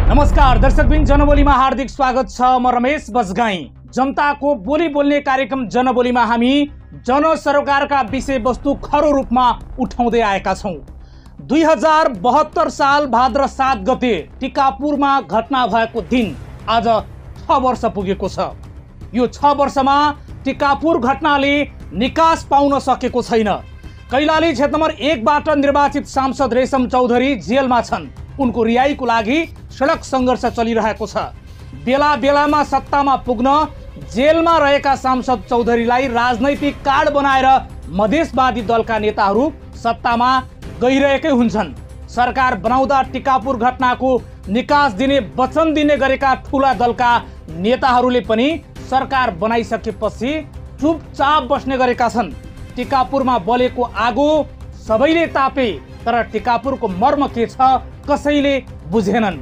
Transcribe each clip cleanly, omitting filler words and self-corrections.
नमस्कार दर्शकबिन, जनबोलीमा हार्दिक स्वागत छ। म रमेश बजगाई। जनताको बोली बोल्ने कार्यक्रम जनबोलीमा हामी जनसरोकारका विषयवस्तु खरो रूपमा उठाउँदै आएका छौं। 2072 साल भाद्र 7 गते टिकापुरमा घटना भएको दिन आज 6 वर्ष पुगेको छ। यो 6 वर्षमा टिकापुर घटनाले निकास पाउन सकेको छैन। कैलाली क्षेत्र नम्बर 1 बाट निर्वाचित सांसद रेशम चौधरी जेलमा छन्। उनको रिहाईको लागि सडक सङ्घर्ष चलिरहेको छ। बेला बेलामा सत्तामा पुग्न जेलमा रहेका सांसद चौधरीलाई राजनैतिक कार्ड बनाएर मधेसवादी दलका नेताहरू सत्तामा गइरहेकै हुन्छन्। सरकार बनाउँदा टिकापुर घटनाको निकास दिने वचन दिने गरेका ठूला दलका नेताहरूले पनि सरकार बनाइसकेपछि चुपचाप बस्ने गरेका छन्। टिकापुरमा बलेको आगो सबैले तापे, तर टिकापुरको मर्म के छ कसैले बुझेनन्।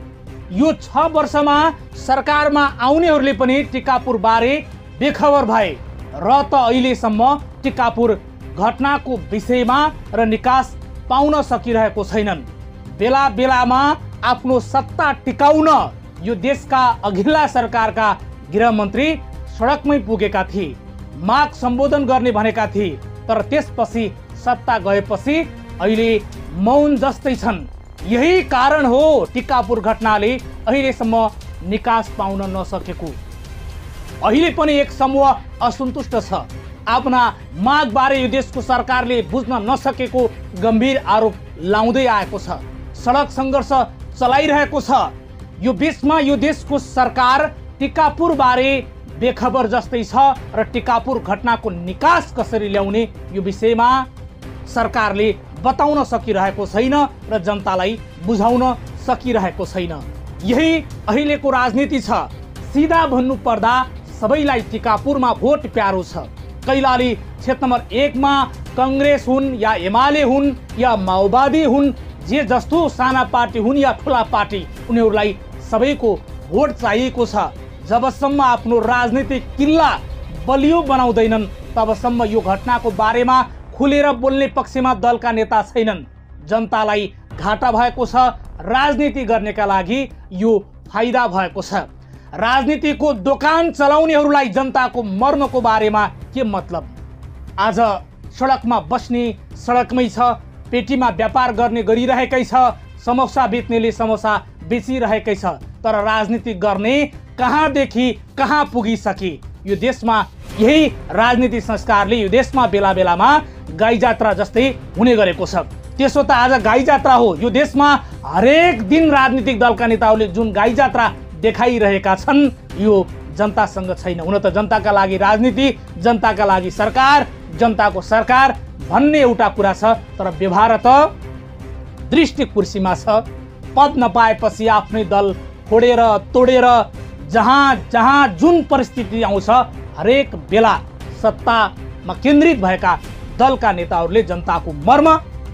यो 6 वर्षमा सरकारमा आउनेहरूले पनि टिकापुर बारे बेखबर भए र त अहिलेसम्म टिकापुर घटनाको विषयमा र निकास पाउन सकिरहेको छैनन्। बेला बेलामा आफ्नो सत्ता टिकाउन यो देशका अघिल्ला सरकारका गृहमन्त्री सडकमै पुगेका थिए, माग सम्बोधन गर्ने भनेका थिए, तर त्यसपछि सत्ता गएपछि अहिले मौन जस्तै छन्। यही कारण हो टिकापुर घटनाले अहिलेसम्म निकास पाउन नसकेको। अहिले पनि एक समूह असन्तुष्ट छ। आफ्ना मागबारे यो देशको सरकारले बुझ्न नसकेको गम्भीर आरोप लाउँदै आएको छ। सडक सङ्घर्ष चलाइरहेको छ। यो बीचमा यो देशको सरकार टिकापुर बारे बेखबर जस्तै छ र टिकापुर घटनाको निकास कसरी ल्याउने यो विषयमा सरकारले बताउन सकिरहेको छैन र जनतालाई बुझाउन सकिरहेको छैन। यही अहिलेको राजनीति छ। सिधा भन्नु पर्दा सबैलाई टिकापुरमा भोट प्यारो छ। कैलाली क्षेत्र नम्बर 1 मा कांग्रेस हुन् या एमाले हुन् या माओवादी हुन्, जे जस्तो साना पार्टी हुन् या ठुला पार्टी, उनीहरूलाई सबैको भोट चाहिएको छ। जबसम्म आफ्नो राजनीतिक किल्ला बलियो बनाउँदैनन् तबसम्म यो घटनाको बारेमा खुलेर बोल्ने पक्षमा दलका नेता छैनन्। जनतालाई घाटा भएको छ। राजनीति गर्नेका लागि यो फाइदा भएको छ। राजनीतिको दोकान चलाउनेहरूलाई जनताको मर्मको बारेमा के मतलब? आज सडकमा बस्ने सडकमै छ, पेटीमा व्यापार गर्ने गरिरहेकै छ, समोसा बेच्नेले समोसा बेचिरहेकै छ, तर राजनीति गर्ने कहाँदेखि कहाँ पुगिसके। यो देशमा यही राजनीति संस्कारले यो देशमा बेला बेलामा गाई जात्रा जस्तै हुने गरेको छ। त्यसो त आज गाई जात्रा हो। यो देशमा हरेक दिन राजनीतिक दलका नेताहरूले जुन गाई जात्रा देखाइरहेका छन् यो जनतासँग छैन। हुन त जनताका लागि राजनीति, जनताका लागि सरकार, जनताको सरकार भन्ने एउटा कुरा छ, तर व्यवहार त दृष्टि कुर्सीमा छ। पद नपाएपछि आफ्नै दल फोडेर तोडेर जहाँ जुन परिस्थिति आउँछ हरेक बेला सत्तामा केन्द्रित भएका दलका नेताहरूले जनताको मर्म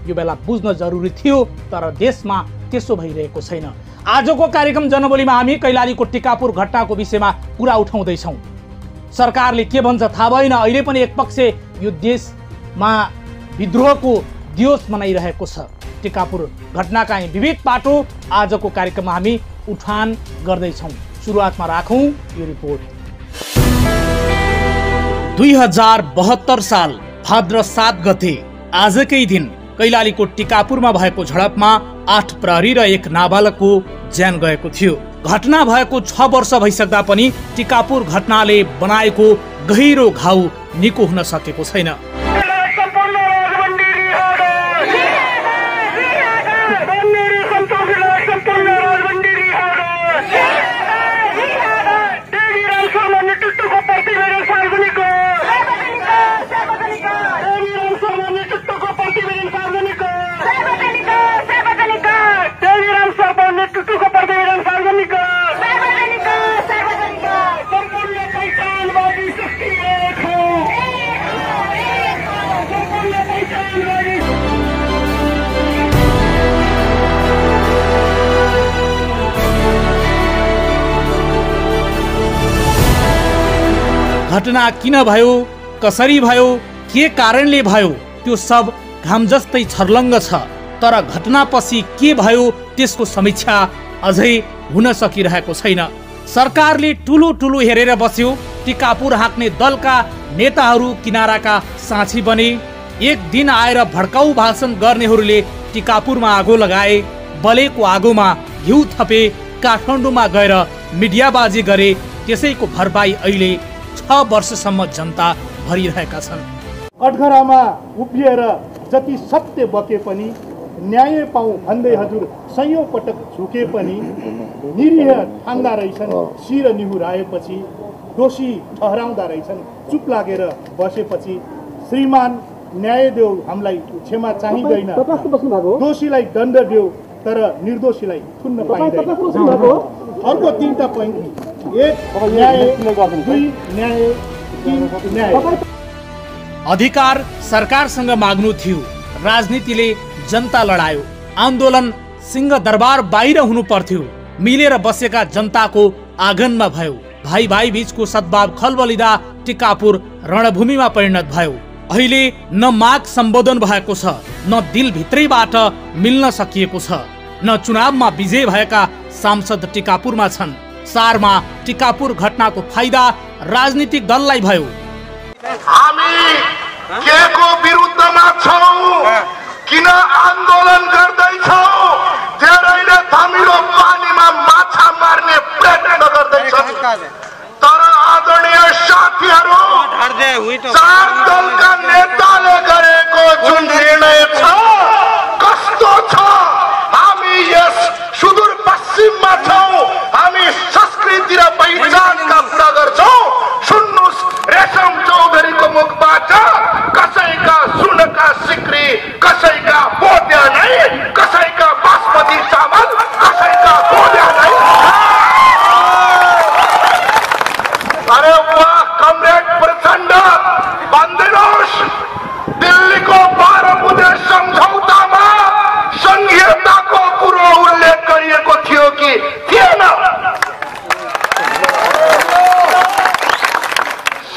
यो बेला बुझ्न जरुरी थियो, तर देशमा त्यसो भइरहेको छैन। आजको कार्यक्रम जनबोलीमा हामी कैलालीको टिकापुर घटनाको विषयमा कुरा उठाउँदैछौँ। सरकारले के भन्छ थाहा भएन। अहिले पनि एक पक्ष यो देशमा विद्रोहको दिवस मनाइरहेको छ। टिकापुर घटनाका विविध पाटो आजको कार्यक्रममा हामी उठान गर्दैछौँ। सुरुवातमा राखौँ यो रिपोर्ट। 2072 साल भाद्र 7 गते आजकै दिन कैलालीको टिकापुरमा भएको झडपमा 8 प्रहरी र 1 नाबालकको ज्यान गएको थियो। घटना भएको 6 वर्ष भइसक्दा पनि टिकापुर घटनाले बनाएको गहिरो घाउ निको हुन सकेको छैन। घटना किन भयो, कसरी भयो, के कारणले भयो, त्यो सब घाम जस्तै छर्लङ्ग छ। तर घटनापछि के भयो त्यसको समीक्षा अझै हुन सकिरहेको छैन। सरकारले ठुलो ठुलो हेरेर बस्यो। टिकापुर हाँक्ने दलका नेताहरू किनाराका साँची बने। एक दिन आएर भड्काउ भाषण गर्नेहरूले टिकापुरमा आगो लगाए। बलेको आगोमा घिउ थपे। काठमाडौँमा गएर मिडियाबाजी गरे। त्यसैको भरपाई अहिले 6 वर्षसम्म जनता भरिरहेका छन्। कठघरामा उभिएर जति सत्य बके पनि न्याय पाऊ भन्दै हजुर सयौं पटक झुके पनि निरीह ठान्दा रहेछन्। शिर निहुराएपछि दोषी ठहराउँदा रहेछन्। चुप लागेर बसेपछि श्रीमान न्याय देऊ, हामीलाई क्षमा चाहिँदैन। दोषीलाई दण्ड देऊ, तर निर्दोषीलाई थुन्न पाइँदैन। अर्को 3टा पोइन्ट, 1 न्याय, 2 न्याय, 3 न्याय। अधिकार सरकारसँग माग्नु थियो। राजनीतिले जनता लडायो। आन्दोलन सिंह दरबार बाहिर हुनु पर्थ्यो। मिलेर बसेका जनताको आँगनमा भयो। भाइ भाइ बीचको सद्भाव खलबलिँदा टिकापुर रणभूमिमा परिणत भयो। अहिले न माग सम्बोधन भएको छ, न दिलभित्रैबाट मिल्न सकिएको छ, न चुनावमा विजय भएका सांसद टिकापुरमा छन्। सारमा टिकापुर घटनाको फाइदा राजनीतिक दललाई भयो। हामी केको विरुद्धमा छौं, किन आन्दोलन गर्दैछौं? धेरैले धमिलो पानीमा माछा मार्ने प्रयत्न गर्दैछन्। तर आदरणीय साथीहरू, 4 दलका नेताले गरेको जुन निर्णय छ कस्तो छ? हामी यस सुदूर पश्चिममा छौं। हामी संस्कृति र पहिचानका कुरा गर्छौं। सुन्नुस्, रेशम चौधरीको मुखबाट कसैका सुनका सिक्री, कसैका बोध्या नै, कसैका बासमती चामल, कसैका बोध्या नै। अरे वाह कमरेड प्रचण्ड, भन्दिनुहोस् दिल्लीको 12 बुँदे सम्झौतामा संघीयताको कुरो उल्लेख गरिएको थियो कि थिएन?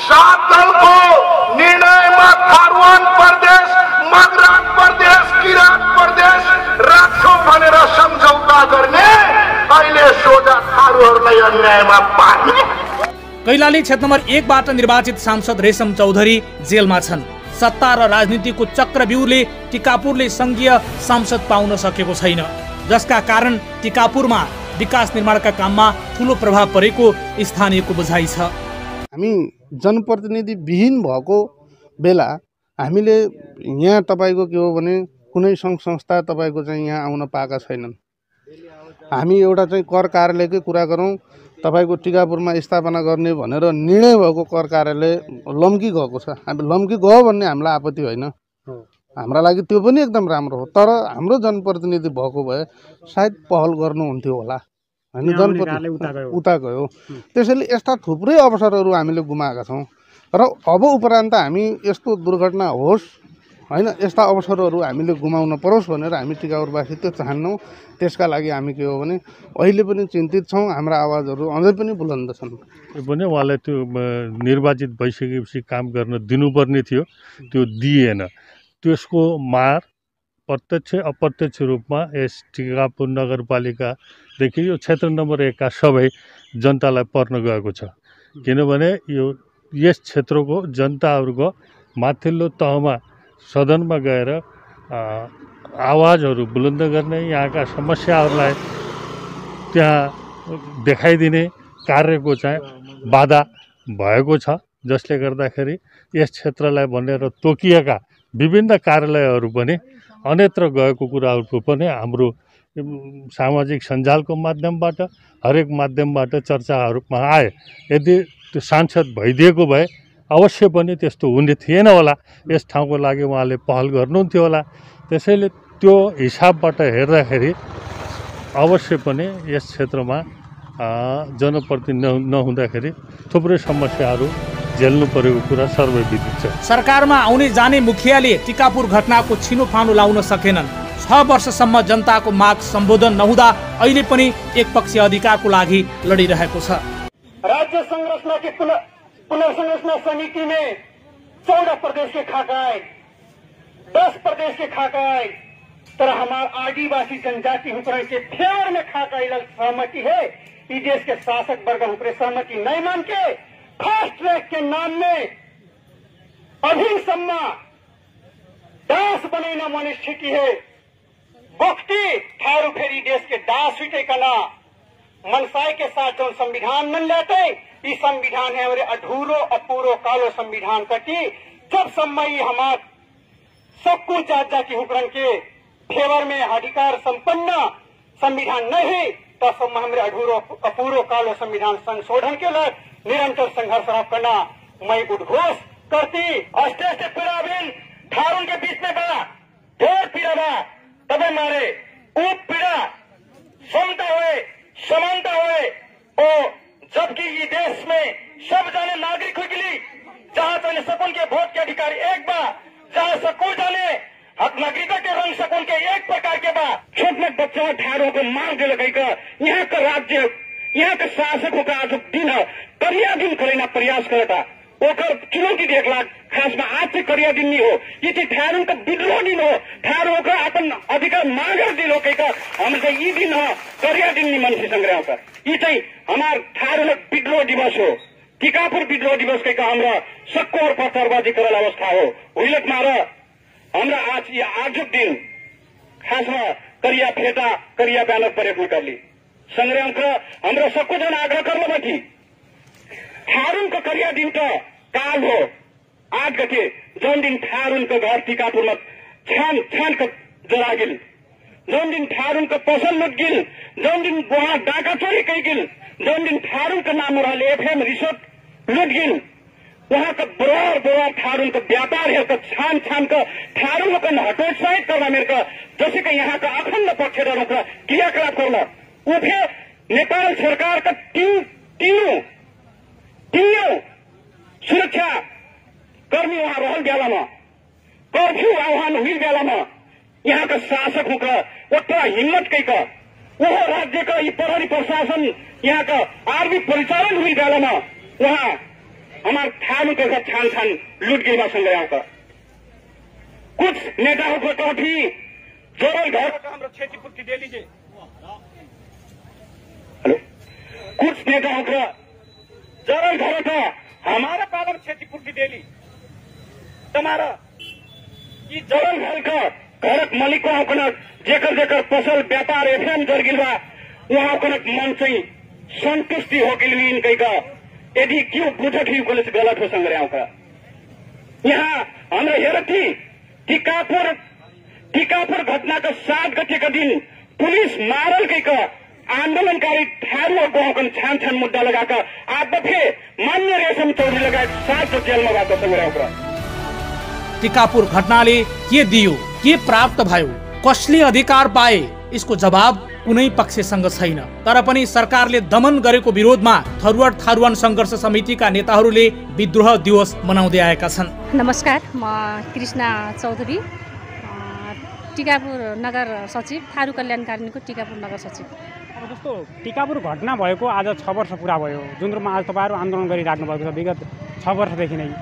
7 दलको निर्णयमा थारुवान प्रदेश, मगरान प्रदेश, किरात प्रदेश राख्छौं भनेर सम्झौता गर्ने, अहिले सोझा थारूहरूलाई अन्यायमा पार्ने। कैलाली क्षेत्र नम्बर 1 बाट निर्वाचित सांसद रेशम चौधरी जेलमा छन्। सत्ता र राजनीतिको चक्रव्यूहले टिकापुरले संघीय सांसद पाउन सकेको छैन, जसका कारण टिकापुरमा विकास निर्माणका काममा ठूलो प्रभाव परेको स्थानीयको बुझाइ छ। हामी जनप्रतिनिधि विहीन भएको बेला हामीले यहाँ तपाईको के हो भने कुनै सङ्घ संस्था तपाईको चाहिँ यहाँ आउन पाएका छैनन्। हामी एउटा चाहिँ कर कार्यालयकै कुरा गरौँ, तपाईको टिकापुरमा स्थापना गर्ने भनेर निर्णय भएको कर कार्यालय लम्की गएको छ। हामी लम्की गयो भन्ने हामीलाई आपत्ति होइन, हाम्रा लागि त्यो पनि एकदम राम्रो हो। तर हाम्रो जनप्रतिनिधि भएको भए सायद पहल गर्नुहुन्थ्यो होला हैन, जनप्रतिनिधि उता गयो। त्यसैले यस्ता थुप्रै अवसरहरू हामीले गुमाएका छौँ र अब उपरान्त हामी यस्तो दुर्घटना होस् हैन, यस्ता अवसरहरू हामीले गुमाउन परोस् भनेर हामी टिकापुरवासी त्यो चाहन्नौँ। त्यसका लागि हामी के हो भने अहिले पनि चिन्तित छौँ। हाम्रा आवाजहरू अझै पनि बुलन्द छन्। भने उहाँलाई त्यो निर्वाचित भइसकेपछि काम गर्न दिनुपर्ने थियो, त्यो दिएन। त्यसको मार प्रत्यक्ष अप्रत्यक्ष रूपमा यस टिकापुर नगरपालिकादेखि यो क्षेत्र नम्बर 1 का सबै जनतालाई पर्न गएको छ। किनभने यो यस क्षेत्रको जनताहरूको माथिल्लो तहमा सदनमा गएर आवाजहरू बुलन्द गर्ने, यहाँका समस्याहरूलाई त्यहाँ देखाइदिने कार्यको चाहिँ बाधा भएको छ, जसले गर्दाखेरि यस क्षेत्रलाई भनेर तोकिएका विभिन्न कार्यालयहरू पनि अन्यत्र गएको कुराहरूको पनि हाम्रो सामाजिक सञ्जालको माध्यमबाट हरेक माध्यमबाट चर्चाहरूमा आए। यदि त्यो सांसद भइदिएको भए अवश्य पनि त्यस्तो हुने थिएन होला, यस ठाउँको लागि उहाँले पहल गर्नुहुन्थ्यो होला। त्यसैले त्यो हिसाबबाट हेर्दाखेरि अवश्य पनि यस क्षेत्रमा जनप्रतिनिधि नहुँदाखेरि थुप्रै समस्याहरू झेल्नु परेको कुरा सर्वविदित छ। सरकारमा आउने जाने मुखियाले टिकापुर घटनाको छिनोफानो लाउन सकेनन्। 6 वर्षसम्म जनताको माग सम्बोधन नहुँदा अहिले पनि एकपक्षीय अधिकारको लागि लडिरहेको छ। राज्य संरचना की पुनर्संरचना समिति में 14 प्रदेश के खाका आए, 10 प्रदेश के खाका आए, तर हमारे आदिवासी जनजाति हुकरण के फेवर में खाका सहमति है। इस देश के शासक वर्ग हुकरे सहमति नहीं मान के फास्ट ट्रैक के नाम में अभी सम्मा दास बने मन स्थिति है। बोक्ति थारू फेरी देश के दास हुई कना मनसाई के साथ जो संविधान मन लेते, इस संविधान है हमारे अधूरो अपूरो कालो संविधान कटी। जब समय हमार सबको जाति हुकरण के फेवर में अधिकार संपन्न संविधान नहीं, तो सब हमारे अधूरो अपूरो कालो संविधान संशोधन के लिए निरंतर संघर्ष करना मैं उद्घोष करती। अस्टे से पीड़ाबिन थारून के बीच में बड़ा ढेर पीड़ा बा, तब हमारे ऊप पीड़ा समता हुए समानता हुए और जबकि ये देश में सब जाने नागरिक हो गई, जहाँ जाने सकुन के वोट के अधिकारी एक बा, जहाँ सकून जाने हक नागरिकता के रंग सकुन के एक प्रकार के बा। छोट मोट बच्चों ठारों को मार दे लगे यहाँ का राज्य, यहाँ के शासकों का आज दिन है करिया दिन करेना प्रयास करता ओकर चुनौती देख ला। खास में आज से करिया दिन नहीं हो, ये चीज ठारों का विद्रोह दिन हो, ठारों का अपन अधिकार मांगर दिन हो कहीं का हमसे ये दिन हो करिया दिन नहीं मन से संग्रह का। ये चाहिए हमार ठारों विद्रोह दिवस हो, टीकापुर विद्रोह दिवस कहीं का हमारा सक्को और पत्थरबाजी करल अवस्था हो उलट मारा हमरा आज ये आजुक दिन खास में करिया फेटा करिया बैनर प्रयोग कर ली संग्राम का हमरा सबको जन आग्रह कर लो बैठी थारून का करिया दिन का काल हो आज गते जौन दिन थारून का घर टीकापुर में छान छान का जरा गिल, जौन दिन थारून का फसल लुट गिल, जौन दिन वहां डाका चोरी कई गिल, जौन दिन थारून का नाम रहा एफएम रिसोर्ट लुट गिल, वहां का बराबर थारून का व्यापार है का छान छान का थारून का हटोत्साहित करना मेरे का जैसे कि यहाँ का अखंड पक्षधरों का क्रियाकलाप करना वो फिर नेपाल सरकार का तीनों सुरक्षा कर्मी वहां रहल बेलामा कर्फ्यू आह्वान हुई बेलामा यहाँ का शासक होकर उतना हिम्मत कई का वो राज्य का ये प्रहरी प्रशासन यहाँ का आर्मी परिचालन हुई बेलामा वहां हमारे थानों के साथ छान छान लूट गई बा संग्रह का। कुछ नेताओं को तो भी जोरल घर का हम क्षतिपूर्ति दे लीजिए। हेलो, कुछ नेताओं का जोरल घर का हमारा पालन क्षतिपूर्ति दे ली तुम्हारा ये जोरल घर का घर मालिक को जेकर जेकर फसल व्यापार एफएम जर गिल बा वहां मन से संतुष्टि हो गई इनका का यदि क्यों बुझट ही गलत हो संग्रह का। यहाँ हमारे हेरथी टीकापुर घटना का 7 गते का दिन पुलिस मारल कई का आंदोलनकारी थारू गाँव छान छान मुद्दा लगाकर आप फिर मान्य रेशम चौधरी लगाए 7 जेल में बात संग्रह का। टीकापुर घटनाले के दियो के प्राप्त भयो कसले अधिकार पाए यसको जवाब कुनै पक्षसँग छैन। तर पनि सरकारले दमन गरेको विरोधमा थरुवाड थारुवान संघर्ष समितिका नेताहरूले विद्रोह दिवस मनाउँदै आएका छन्। नमस्कार, म कृष्णा चौधरी, टीकापुर नगर सचिव, थारू कल्याणकारिणीको टीकापुर नगर सचिव। अब जस्तो टीकापुर घटना भएको आज 6 वर्ष पुरा भयो, जुन रूपमा आज तपाईहरु आन्दोलन गरिराख्नु भएको छ विगत 6 वर्षदेखि नै।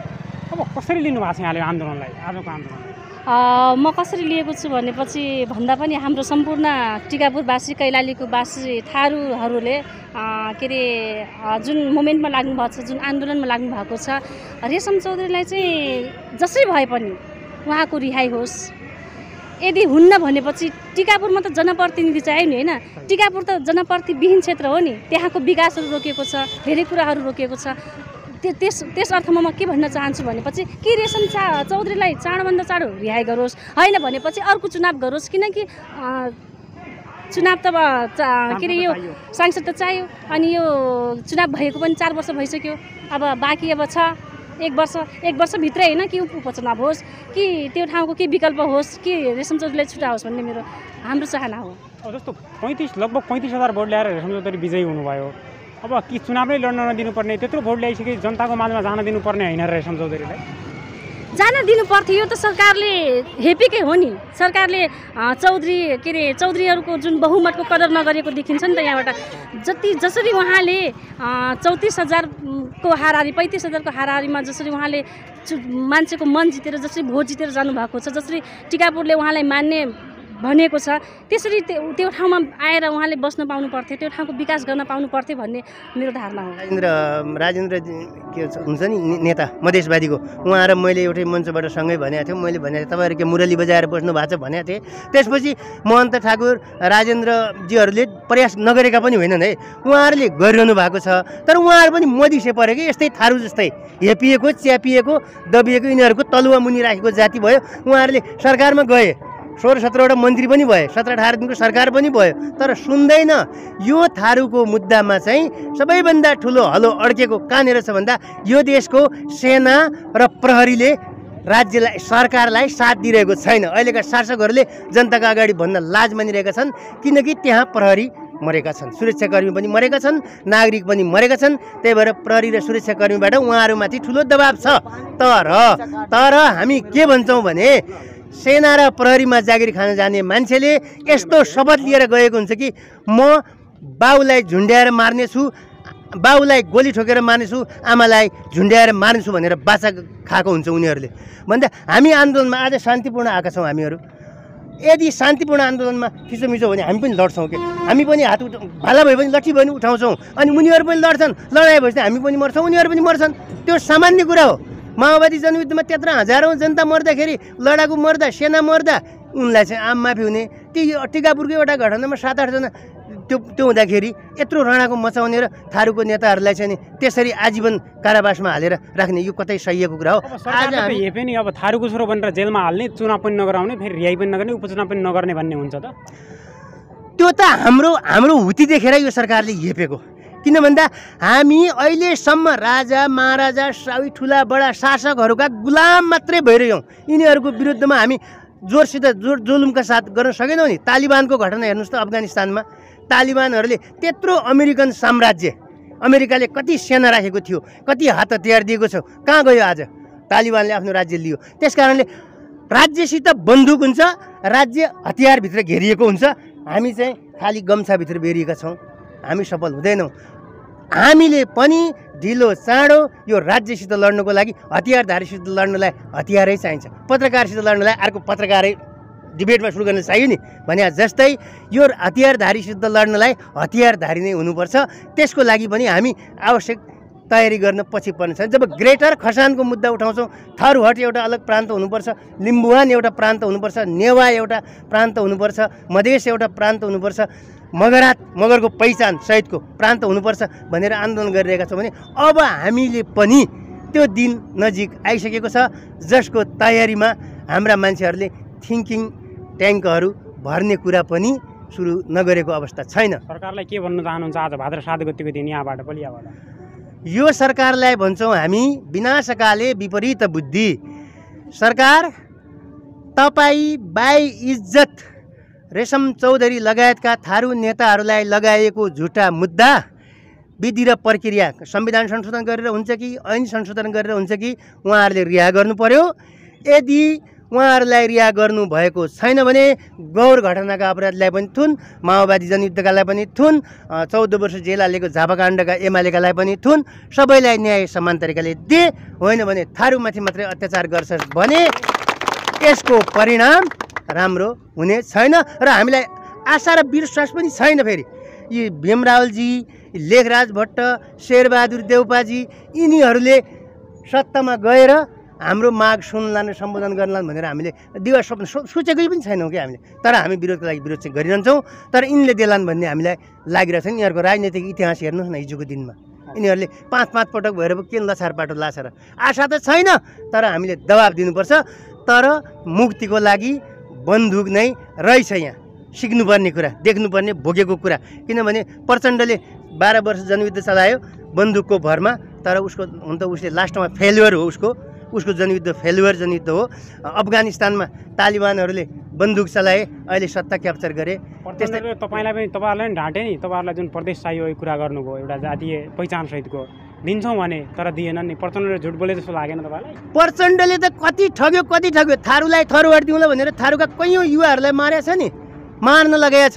अब कसरी लिनु भएको छ यहाँले आन्दोलनलाई, आजको आन्दोलन? म कसरी लिएको छु भनेपछि भन्दा पनि हाम्रो सम्पूर्ण टीकापुरवासी कैलालीको वासी थारूहरूले के अरे जुन मुभमेन्टमा लाग्नु भएको छ, जुन आन्दोलनमा लाग्नु भएको छ, रेशम चौधरीलाई चाहिँ जसै भए पनि उहाँको रिहाई होस्। यदि हुन्न भनेपछि टिकापुरमा त जनप्रतिनिधि चाहियो नि, होइन? टिकापुर त जनप्रतिविहीन क्षेत्र हो नि, त्यहाँको विकासहरू रोकिएको छ, धेरै कुराहरू रोकिएको छ। त्यस अर्थमा म के भन्न चाहन्छु भनेपछि कि रेशम चौधरीलाई चाँडोभन्दा चाँडो रिहाई गरोस्, होइन भनेपछि अर्को चुनाव गरोस्, किनकि चुनाव त के अरे यो सांसद त चाहियो, अनि यो चुनाव भएको पनि 4 वर्ष भइसक्यो। अब बाँकी अब छ 1 वर्षभित्रै, होइन कि उपचुनाव होस् कि त्यो ठाउँको के विकल्प होस् कि रेशम चौधरीलाई छुटाओस् भन्ने हाम्रो चाहना हो। जस्तो लगभग 35,000 भोट ल्याएर रेशम चौधरी विजयी हुनुभयो, अब कि चुनावै लड्न नदिनुपर्ने, त्यत्रो भोट ल्याइसके जनताको माझमा जान दिनुपर्ने होइन रेशम चौधरीलाई? जान दिनु पर्थ्यो, यो त सरकारले हेपेकै हो नि। सरकारले चौधरीहरूको जुन बहुमतको कदर नगरेको देखिन्छ नि त। यहाँबाट जसरी उहाँले 34,000 को हाराहारी 35,000 को हाराहारीमा जसरी उहाँले मान्छेको मन जितेर जसरी भोट जितेर जानुभएको छ, जसरी टिकापुरले उहाँलाई मान्ने भनिएको छ। त्यसरी त्यो ठाउँमा आएर उहाँले बस्न पाउनु पर्थ्यो, त्यो ठाउँको विकास गर्न पाउनु पर्थ्यो भन्ने मेरो धारणा हो। राजेन्द्र के हुन्छ नि नेता मधेसवादीको, उहाँ र मैले एउटै मञ्चबाट सँगै भनेको थियौँ। मैले भनेको थिएँ तपाईँहरू के मुरली बजाएर बस्नु भएको छ भनेको थिएँ। त्यसपछि महन्त ठाकुर राजेन्द्रजीहरूले प्रयास नगरेका पनि होइनन् है, उहाँहरूले गरिरहनु भएको छ। तर उहाँहरू पनि मदिसे परे कि यस्तै थारू जस्तै हेपिएको च्यापिएको दबिएको यिनीहरूको तलुवा मुनि राखेको जाति भयो। उहाँहरूले सरकारमा गए, 16-17वटा मन्त्री पनि भए, 17-18 दिनको सरकार पनि भयो, तर सुन्दैन। यो थारूको मुद्दामा चाहिँ सबैभन्दा ठुलो हलो अड्केको कहाँनिर छ भन्दा यो देशको सेना र प्रहरीले राज्यलाई सरकारलाई साथ दिइरहेको छैन। अहिलेका शासकहरूले जनताका अगाडि भन्न लाज मानिरहेका छन्, किनकि त्यहाँ प्रहरी मरेका छन्, सुरक्षाकर्मी पनि मरेका छन्, नागरिक पनि मरेका छन्। त्यही भएर प्रहरी र सुरक्षाकर्मीबाट उहाँहरूमाथि ठुलो दबाब छ। तर हामी के भन्छौँ भने सेना र प्रहरीमा जागिर खान जाने मान्छेले यस्तो शपथ लिएर गएको हुन्छ कि म बाउलाई झुन्ड्याएर मार्नेछु, बाउलाई गोली ठोकेर मार्नेछु, आमालाई झुन्ड्याएर मार्नेछु भनेर बाचा खाएको हुन्छ उनीहरूले। भन्दा हामी आन्दोलनमा आज शान्तिपूर्ण आएका छौँ। हामीहरू यदि शान्तिपूर्ण आन्दोलनमा थिचोमिचो भने हामी पनि लड्छौँ कि, हामी पनि हात भाला भए पनि लट्ठी पनि उठाउँछौँ, अनि उनीहरू पनि लड्छन्। लडाइ भएपछि हामी पनि मर्छौँ, उनीहरू पनि मर्छन्। त्यो सामान्य कुरा हो। माओवादी जनयुद्धमा त्यत्रो हजारौँ जनता मर्दाखेरि, लडाकु मर्दा, सेना मर्दा उनलाई चाहिँ आम माफी हुने। टिकापुरको एउटा घटनामा 7-8 जना त्यो हुँदाखेरि यत्रो रणाको मचाउने र थारूको नेताहरूलाई चाहिँ त्यसरी आजीवन कारावासमा हालेर राख्ने यो कतै सहिएको कुरा हो। आज हामी पनि अब थारूको छोरो भनेर जेलमा हाल्ने, चुनाव पनि नगराउने, फेरि रिहाई पनि नगर्ने, उपचुनाव पनि नगर्ने भन्ने हुन्छ त। त्यो त हाम्रो हुती देखेर यो सरकारले हेपेको। किन भन्दा हामी अहिलेसम्म राजा महाराजा सबै ठुला बडा शासकहरूका गुलाम मात्रै भइरह्यौँ। यिनीहरूको विरुद्धमा हामी जोरसित जुलुमका साथ गर्न सकेनौँ नि। तालिबानको घटना हेर्नुहोस् त, अफगानिस्तानमा तालिबानहरूले त्यत्रो अमेरिकन साम्राज्य, अमेरिकाले कति सेना राखेको थियो, कति हात हतियार दिएको छ, कहाँ गयो आज? तालिबानले आफ्नो राज्य लियो। त्यस कारणले राज्यसित बन्दुक हुन्छ, राज्य हतियारभित्र घेरिएको हुन्छ। हामी चाहिँ खालि गम्छाभित्र बेरिएका छौँ। हामी सफल हुँदैनौँ। हामीले पनि ढिलो चाँडो यो राज्यसित लड्नको लागि, हतियारधारीसित लड्नलाई हतियारै चाहिन्छ, पत्रकारसित लड्नलाई अर्को पत्रकारै डिबेटमा सुरु गर्न चाहियो नि भने जस्तै यो हतियारधारीसित लड्नलाई हतियारधारी नै हुनुपर्छ। त्यसको लागि पनि हामी आवश्यक तयारी गर्न पछि पर्ने छ। जब ग्रेटर खरसाङको मुद्दा उठाउँछौँ, थारूहट एउटा अलग प्रान्त हुनुपर्छ, लिम्बुवान एउटा प्रान्त हुनुपर्छ, नेवा एउटा प्रान्त हुनुपर्छ, मधेस एउटा प्रान्त हुनुपर्छ, मगरको पहिचान सहितको प्रान्त हुनुपर्छ भनेर आन्दोलन गरिरहेका छौँ भने अब हामीले पनि त्यो दिन नजिक आइसकेको छ, जसको तयारीमा हाम्रा मान्छेहरूले थिङ्किङ ट्याङ्कहरू भर्ने कुरा पनि सुरु नगरेको अवस्था छैन। सरकारलाई के भन्नु चाहनुहुन्छ आज भाद्र 7 गतिको दिन यहाँबाट बलियाबाट? यो सरकारलाई भन्छौँ हामी विनाशकाले विपरीत बुद्धि। सरकार तपाईँ बाई इज्जत रेशम चौधरी लगायतका थारू नेताहरूलाई लगाएको झुटा मुद्दा विधि र प्रक्रिया संविधान संशोधन गरेर हुन्छ कि ऐन संशोधन गरेर हुन्छ कि उहाँहरूले रिहा गर्नु पर्यो। यदि उहाँहरूलाई रिहा गर्नु भएको छैन भने गौर घटनाका अपराधलाई पनि थुन, माओवादी जनयुद्धकालाई पनि थुन, 14 वर्ष जेल हालेको झापाकाण्डका एमालेकालाई पनि थुन, सबैलाई न्याय समान तरिकाले दे। होइन भने थारूमाथि मात्रै अत्याचार गर्छ भने यसको परिणाम राम्रो हुने छैन र हामीलाई आशा र विश्वास पनि छैन। फेरि यी भीमरावलजी, लेखराज भट्ट, शेरबहादुर देउपाजी यिनीहरूले सत्तामा गएर हाम्रो माग सुन्लान् र सम्बोधन गर्लान् भनेर हामीले दिवस स्वप्न सोचेकै पनि छैनौँ कि हामीले। तर हामी विरोधको लागि विरोध चाहिँ गरिरहन्छौँ, तर यिनले देलान् भन्ने हामीलाई लागिरहेको छ। यिनीहरूको राजनैतिक इतिहास हेर्नुहोस् न, हिजोको दिनमा यिनीहरूले 5-5 पटक भएर किन लछार पाटो लाछ र? आशा त छैन, तर हामीले दबाब दिनुपर्छ। तर मुक्तिको लागि बन्दुक नै रहेछ यहाँ, सिक्नुपर्ने कुरा, देख्नुपर्ने, भोगेको कुरा। किनभने प्रचण्डले 12 वर्ष जनयुद्ध चलायो बन्दुकको भरमा, तर उसको हुन त उसले लास्टमा फेल्युर हो, उसको जनयुद्ध फेल्युर जनयुद्ध हो। अफगानिस्तानमा तालिबानहरूले बन्दुक चलाए, अहिले सत्ता क्याप्चर गरे। त्यस्तै तपाईँहरूलाई पनि ढाँटे नि, तपाईँहरूलाई जुन प्रदेश चाहियो यो कुरा गर्नुभयो, एउटा जातीय पहिचान सहितको दिन्छौँ भने तर दिएनन् नि। प्रचण्डले झुट बोले जस्तो लागेन तपाईँलाई? प्रचण्डले त कति ठग्यो। थारूलाई थरुवाट दिउँला भनेर थारूका कैयौँ युवाहरूलाई मारेछ नि, मार्न लगाएछ।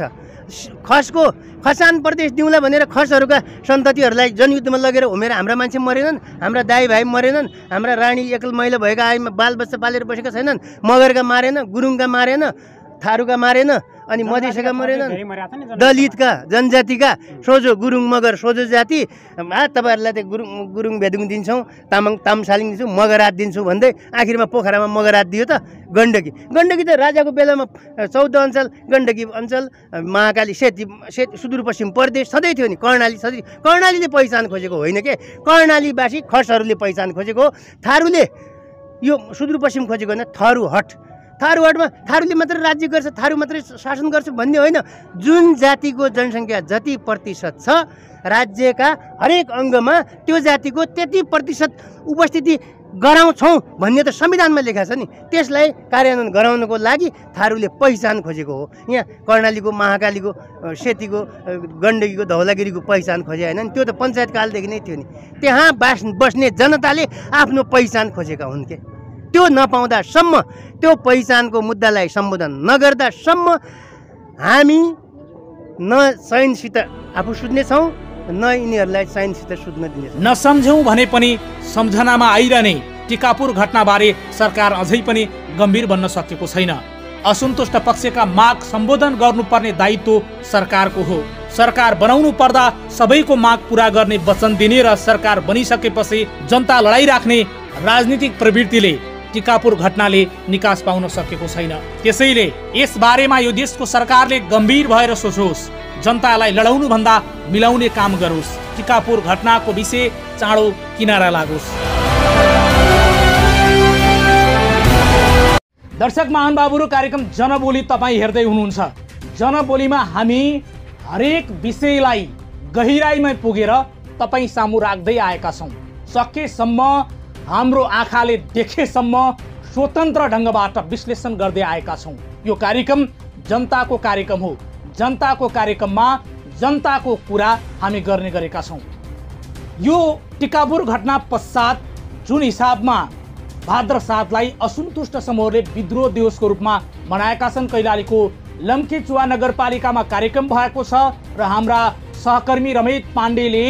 खसान प्रदेश दिउँला भनेर खसहरूका सन्ततिहरूलाई जनयुद्धमा लगेर होमेर हाम्रा मान्छे मरेनन्, हाम्रा दाइ भाइ मरेनन्, हाम्रा रानी एकल महिला भएका आइमा बालबच्चा पालेर बसेका छैनन्, मगरका मारेन, गुरुङका मारेन, थारूका मारेन अनि मधेसका मरेन दलितका जनजातिका सोझो गुरुङ मगर सोझो जाति तपाईँहरूलाई त गुरुङ भेदुङ दिन्छौँ तामाङ तामसालिङ दिन्छौँ मगरात दिन्छु भन्दै आखिरमा पोखरामा मगरात दियो त गण्डकी त राजाको बेलामा 14 अञ्चल गण्डकी अञ्चल महाकाली सेती सुदूरपश्चिम प्रदेश सधैँ थियो नि कर्णालीले पहिचान खोजेको होइन के कर्णालीवासी खसहरूले पहिचान खोजेको हो थारूले यो सुदूरपश्चिम खोजेको होइन थारूहटमा थारूले मात्रै राज्य गर्छ थारू मात्रै शासन गर्छ भन्ने होइन जुन जातिको जनसङ्ख्या जति प्रतिशत छ राज्यका हरेक अङ्गमा त्यो जातिको त्यति प्रतिशत उपस्थिति गराउँछौँ भन्ने त संविधानमा लेखा छ नि त्यसलाई कार्यान्वयन गराउनको लागि थारूले पहिचान खोजेको हो यहाँ कर्णालीको महाकालीको सेतीको गण्डकीको धौलागिरीको पहिचान खोजे होइन नि त्यो त पञ्चायत कालदेखि नै थियो नि त्यहाँ बस्ने जनताले आफ्नो पहिचान खोजेका हुन् के त्यो नपाउँदासम्म त्यो पहिचानको मुद्दालाई सम्बोधन नगर्दासम्म हामी न चयनसित आफू सुत्नेछौँ न यिनीहरूलाई चयनसित सुत्न दिनेछौँ नसम्झौँ भने पनि सम्झनामा आइरहने टिकापुर घटनाबारे सरकार अझै पनि गम्भीर बन्न सकेको छैन। असन्तुष्ट पक्षका माग सम्बोधन गर्नुपर्ने दायित्व सरकारको हो। सरकार बनाउनु पर्दा सबैको माग पूरा गर्ने वचन दिने र सरकार बनिसकेपछि जनता लडाई राख्ने राजनीतिक प्रवृत्तिले टिकापुर घटनाले निकास पाउन सकेको छैन। त्यसैले यस बारेमा यो देशको सरकारले गम्भीर भएर सोचोस्, जनतालाई लडाउनु भन्दा मिलाउने काम गरोस्, टिकापुर घटनाको विषय चाँडो किनारा लागोस्। दर्शक महानुभावहरू, कार्यक्रम जनबोली तपाईँ हेर्दै हुनुहुन्छ। जनबोलीमा हामी हरेक विषयलाई गहिराइमा पुगेर तपाईँ सामु राख्दै आएका छौँ। सकेसम्म हाम्रो आँखाले देखेसम्म स्वतन्त्र ढङ्गबाट विश्लेषण गर्दै आएका छौँ। यो कार्यक्रम जनताको कार्यक्रम हो। जनताको कार्यक्रममा जनताको कुरा हामी गर्ने गरेका छौँ। यो टिकापुर घटना पश्चात जुन हिसाबमा भाद्र 7लाई असन्तुष्ट समूहले विद्रोह दिवसको रूपमा मनाएका छन्, कैलालीको लम्केचुवा नगरपालिकामा कार्यक्रम भएको छ र हाम्रा सहकर्मी रमेश पाण्डेले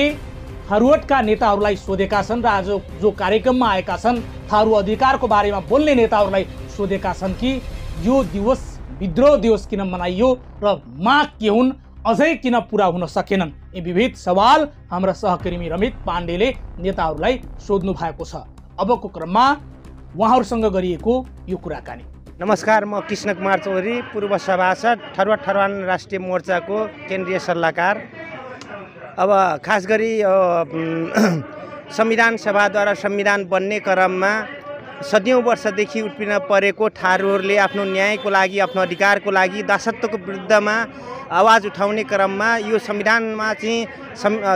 थारूहटका नेताहरूलाई सोधेका छन् र आज जो कार्यक्रममा आएका छन् थारू अधिकारको बारेमा बोल्ने नेताहरूलाई सोधेका छन् कि यो दिवस विद्रोह दिवस किन मनाइयो र माग के हुन्, अझै किन पुरा हुन सकेनन्। यी विविध सवाल हाम्रा सहकर्मी रमेश पाण्डेले नेताहरूलाई सोध्नु भएको छ। अबको क्रममा उहाँहरूसँग गरिएको यो कुराकानी। नमस्कार, म कृष्ण कुमार चौधरी, पूर्व सभासद थारूहट थारूहान राष्ट्रिय मोर्चाको केन्द्रीय सल्लाहकार। अब खास गरी संविधान सभाद्वारा संविधान बन्ने क्रममा सदियौं वर्षदेखि उत्पन्न परेको थारूहरूले आफ्नो न्यायको लागि, आफ्नो अधिकारको लागि दासत्वको विरुद्धमा आवाज उठाउने क्रममा यो संविधानमा चाहिँ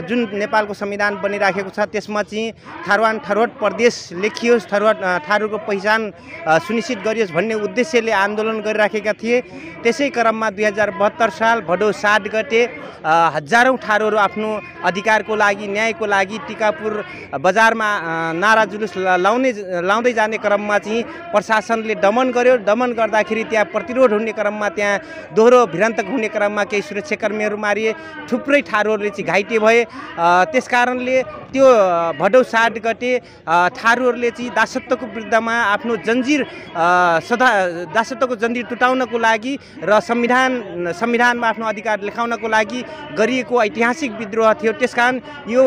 जुन नेपालको संविधान बनिराखेको छ त्यसमा चाहिँ थारूहट प्रदेश लेखियोस्, थारूको पहिचान सुनिश्चित गरियोस् भन्ने उद्देश्यले आन्दोलन गरिराखेका थिए। त्यसै क्रममा 2072 साल भदौ 7 गते हजारौं थारूहरू आफ्नो अधिकारको लागि, न्यायको लागि टिकापुर बजारमा नारा जुलुस लाउँदै जाने क्रममा चाहिँ प्रशासनले दमन गर्यो। दमन गर्दाखेरि त्यहाँ प्रतिरोध हुने क्रममा, त्यहाँ दोहोरो भिडन्तक हुने क्रममा केही सुरक्षाकर्मीहरू मारिए, थुप्रै थारूहरूले चाहिँ घाइते भए। त्यसकारणले त्यो भदौ 7 गते थारूहरूले चाहिँ दासत्वको विरुद्धमा आफ्नो दासत्वको जन्जिर टुटाउनको लागि र संविधानमा आफ्नो अधिकार लेखाउनको लागि गरिएको ऐतिहासिक विद्रोह थियो। त्यसकारण यो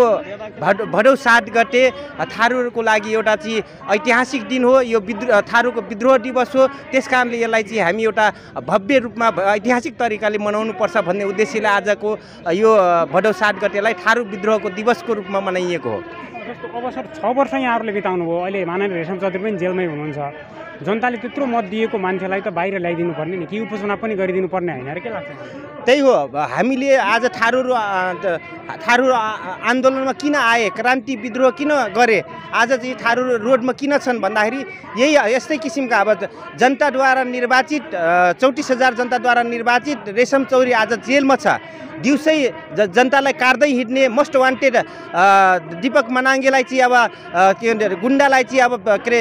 भदौ 7 गते थारूहरूको लागि एउटा चाहिँ ऐतिहासिक दिन हो। यो थारूको विद्रोह दिवस हो। त्यसकारणले यसलाई चाहिँ हामी एउटा भव्य रूपमा ऐतिहासिक तरिकाले मनाउनु पर्छ भन्ने उद्देश्यले आजको यो भदौ 7 गतेलाई थारू विद्रोहको दिवसको रूपमा मनाइएको हो। जस्तो अवसर 6 वर्ष यहाँहरूले बिताउनु भयो, अहिले माननीय रेशम चौधरी पनि जेलमै हुनुहुन्छ। जनताले त्यत्रो मत दिएको मान्छेलाई त बाहिर ल्याइदिनु पर्ने नि, कि उपचुनाव पनि गरिदिनु पर्ने होइन र के लाग्छ? त्यही हो, हामीले आज थारू आन्दोलनमा किन आए, क्रान्ति विद्रोह किन गरे, आज चाहिँ थारू रोडमा किन छन् भन्दाखेरि यस्तै किसिमका अब जनताद्वारा निर्वाचित 34,000 जनताद्वारा निर्वाचित रेशम चौधरी आज जेलमा छ। दिउँसै जनतालाई काट्दै हिँड्ने मोस्ट वान्टेड दीपक मनाङ्गेलाई चाहिँ अब के भन्छ गुन्डालाई चाहिँ अब के अरे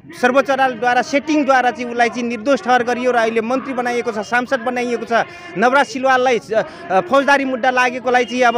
सर्वोच्च अदालतद्वारा सेटिङद्वारा चाहिँ उसलाई चाहिँ निर्दोष ठहर गरियो र अहिले मन्त्री बनाइएको छ, सांसद बनाइएको छ। नवराज सिलवाललाई फौजदारी मुद्दा लागेकोलाई चाहिँ अब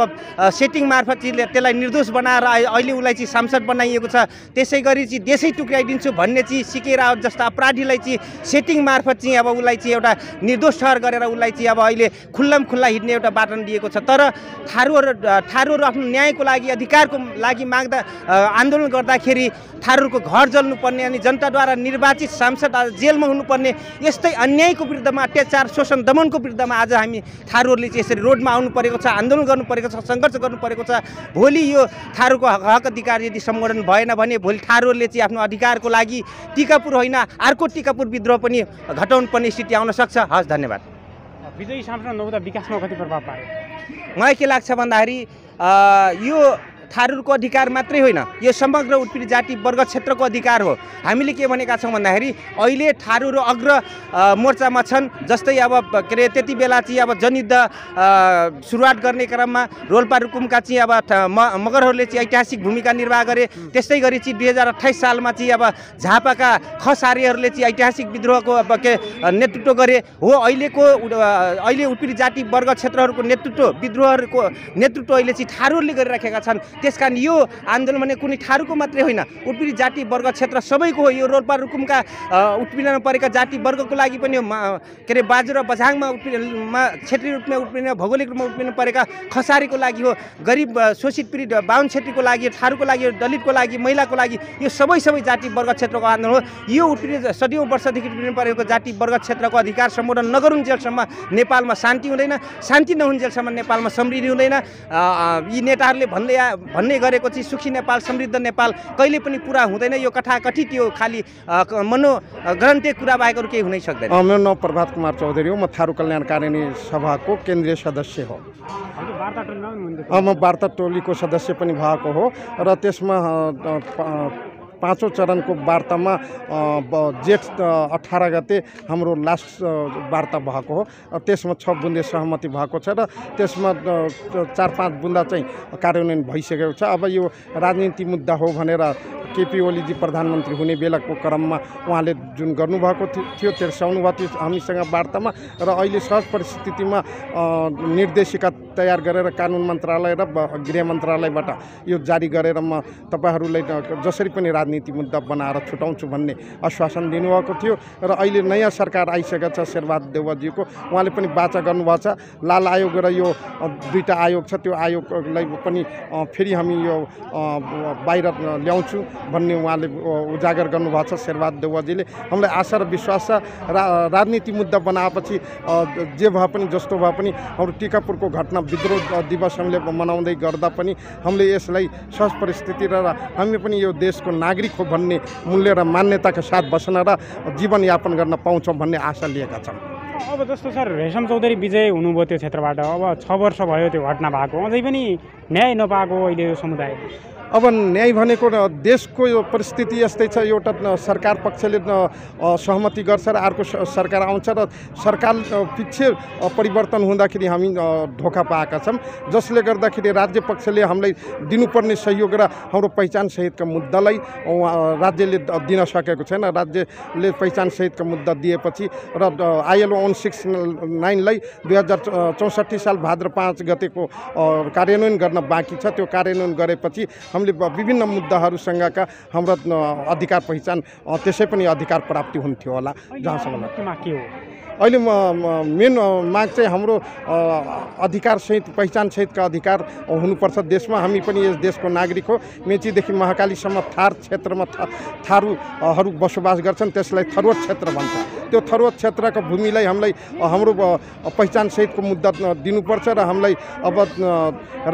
सेटिङ मार्फत चाहिँ त्यसलाई निर्दोष बनाएर अहिले उसलाई चाहिँ सांसद बनाइएको छ। त्यसै गरी चाहिँ देशै टुक्राइदिन्छु भन्ने चाहिँ सिके रावत जस्ता अपराधीलाई चाहिँ सेटिङ मार्फत चाहिँ अब उसलाई चाहिँ एउटा निर्दोष ठहर गरेर उसलाई चाहिँ अब अहिले खुल्ला हिँड्ने एउटा बाटो दिएको छ। तर थारूहरू आफ्नो न्यायको लागि, अधिकारको लागि माग्दा आन्दोलन गर्दाखेरि थारूहरूको घर जल्नुपर्ने अनि जनताद्वारा निर्वाचित सांसद जेलमा हुनुपर्ने यस्तै अन्यायको विरुद्धमा, अत्याचार, शोषण, दमनको विरुद्धमा आज हामी थारूहरूले चाहिँ यसरी रोडमा आउनु परेको छ, आन्दोलन गर्नु परेको छ, सङ्घर्ष गर्नु परेको छ। भोलि यो थारूको हक अधिकार यदि सम्बोधन भएन भने भोलि थारूहरूले चाहिँ आफ्नो अधिकारको लागि टिकापुर होइन अर्को टिकापुर विद्रोह पनि घटाउनु पर्ने स्थिति आउन सक्छ। हस्, धन्यवाद। विजयी सांसद नहुँदा विकासमा कति प्रभाव पार्यो? मलाई के लाग्छ भन्दाखेरि यो थारूहरूको अधिकार मात्रै होइन, यो समग्र उत्पीडित जाति वर्ग क्षेत्रको अधिकार हो। हामीले के भनेका छौँ भन्दाखेरि अहिले थारूहरू अग्र मोर्चामा छन्। जस्तै अब के अरे त्यति बेला चाहिँ अब जनयुद्ध सुरुवात गर्ने क्रममा रोल्पा रुकुमका चाहिँ अब मगरहरूले चाहिँ ऐतिहासिक भूमिका निर्वाह गरे। त्यस्तै गरी चाहिँ 2028 सालमा चाहिँ अब झापाका खस आर्यहरूले चाहिँ ऐतिहासिक विद्रोहको अब के नेतृत्व गरे हो। अहिले उत्पीडित जाति वर्ग क्षेत्रहरूको विद्रोहहरूको नेतृत्व अहिले चाहिँ थारूहरूले गरिराखेका छन्। त्यसकारण यो आन्दोलन भने कुनै थारूको मात्रै होइन, उत्पीडित जाति वर्ग क्षेत्र सबैको हो। यो रोल्पा रुकुमका उत्पीडनमा परेका जाति वर्गको लागि पनि के अरे बाजु र बझाङमा क्षेत्रीय रूपमा उत्पीडन, भौगोलिक रूपमा उत्पीडन परेका खसारीको लागि हो, गरिब शोषित पीडित बाहुन क्षेत्रीको लागि, थारूको लागि, दलितको लागि, महिलाको लागि, यो सबै जाति वर्ग क्षेत्रको आन्दोलन हो। यो उत्पीडित सदियौँ वर्षदेखि उत्पीडन परेको जाति वर्ग क्षेत्रको अधिकार सम्बोधन नगरुन्जेलसम्म नेपालमा शान्ति हुँदैन, शान्ति नहुन्जेलसम्म नेपालमा समृद्धि हुँदैन। यी नेताहरूले भन्ने गरेको चाहिँ सुखी नेपाल, समृद्ध नेपाल कहिले पनि पुरा हुँदैन। यो कथाकथित यो खालि मनोग्रन्थीय कुरा बाहेक अरू केही हुनै सक्दैन। मेरो नाम प्रभात कुमार चौधरी हो। म थारू कल्याणकारिणी सभाको केन्द्रीय सदस्य हो। म वार्ता टोलीको सदस्य पनि भएको हो र त्यसमा 5औं चरणको वार्तामा जेठ 18 गते हाम्रो लास्ट वार्ता भएको हो। त्यसमा 6 बुन्दे सहमति भएको छ र त्यसमा 4-5 बुन्दा चाहिँ कार्यान्वयन भइसकेको छ। अब यो राजनीति मुद्दा हो भनेर केपी ओलीजी प्रधानमन्त्री हुने बेलाको क्रममा उहाँले जुन गर्नुभएको थियो तेर्साउनु भएको थियो हामीसँग वार्तामा। र अहिले सहज परिस्थितिमा निर्देशिका तयार गरेर कानुन मन्त्रालय र गृह मन्त्रालयबाट यो जारी गरेर म तपाईँहरूलाई जसरी पनि राजनीति मुद्दा बनाएर छुटाउँछु भन्ने आश्वासन दिनुभएको थियो। र अहिले नयाँ सरकार आइसकेको छ शेरबहादुर देउवाजीको, उहाँले पनि वाचा गर्नुभएको छ। लाल आयोग र यो 2टा आयोग छ, त्यो आयोगलाई पनि फेरि हामी यो बाहिर ल्याउँछु भन्ने उहाँले उजागर गर्नुभएको छ शेरबहादुर देउवाजीले। हामीलाई आशा र विश्वास छ राजनीति मुद्दा बनाएपछि जे भए पनि जस्तो भए पनि हाम्रो टिकापुरको घटना विद्रोह दिवस हामीले मनाउँदै गर्दा पनि हामीले यसलाई सहज परिस्थिति र हामी पनि यो देशको नागरिक हो भन्ने मूल्य र मान्यताका साथ बस्न र जीवनयापन गर्न पाउँछौँ भन्ने आशा लिएका छौँ। अब जस्तो सर रेशम चौधरी विजय हुनुभयो त्यो क्षेत्रबाट, अब 6 वर्ष भयो त्यो घटना भएको, अझै पनि न्याय नपाएको अहिले यो समुदाय। अब न्याय भनेको देशको यो परिस्थिति यस्तै छ। एउटा सरकार पक्षले सहमति गर्छ र अर्को सरकार आउँछ र सरकार पछि परिवर्तन हुँदाखेरि हामी धोका पाएका छौँ, जसले गर्दाखेरि राज्य पक्षले हामीलाई दिनुपर्ने सहयोग र हाम्रो पहिचान सहितका मुद्दालाई राज्यले दिन सकेको छैन। राज्यले पहिचान सहितका मुद्दा दिएपछि र ILO 169लाई 2064 साल भाद्र 5 गतेको कार्यान्वयन गर्न बाँकी छ। त्यो कार्यान्वयन गरेपछि हामीले विभिन्न मुद्दाहरूसँगका हाम्रो अधिकार पहिचान त्यसै पनि अधिकार प्राप्ति हुन्थ्यो होला। जहाँसम्म के हो अहिले मेन माग चाहिँ हाम्रो अधिकारसहित पहिचानसहितका अधिकार हुनुपर्छ देशमा। हामी पनि यस देशको नागरिक हो। मेचीदेखि महाकालीसम्म थार क्षेत्रमा थारूहरू बसोबास गर्छन्, त्यसलाई थरुवा क्षेत्र भन्छ। त्यो थरुवा क्षेत्रको भूमिलाई हामीलाई हाम्रो पहिचानसहितको मुद्दा दिनुपर्छ र हामीलाई अब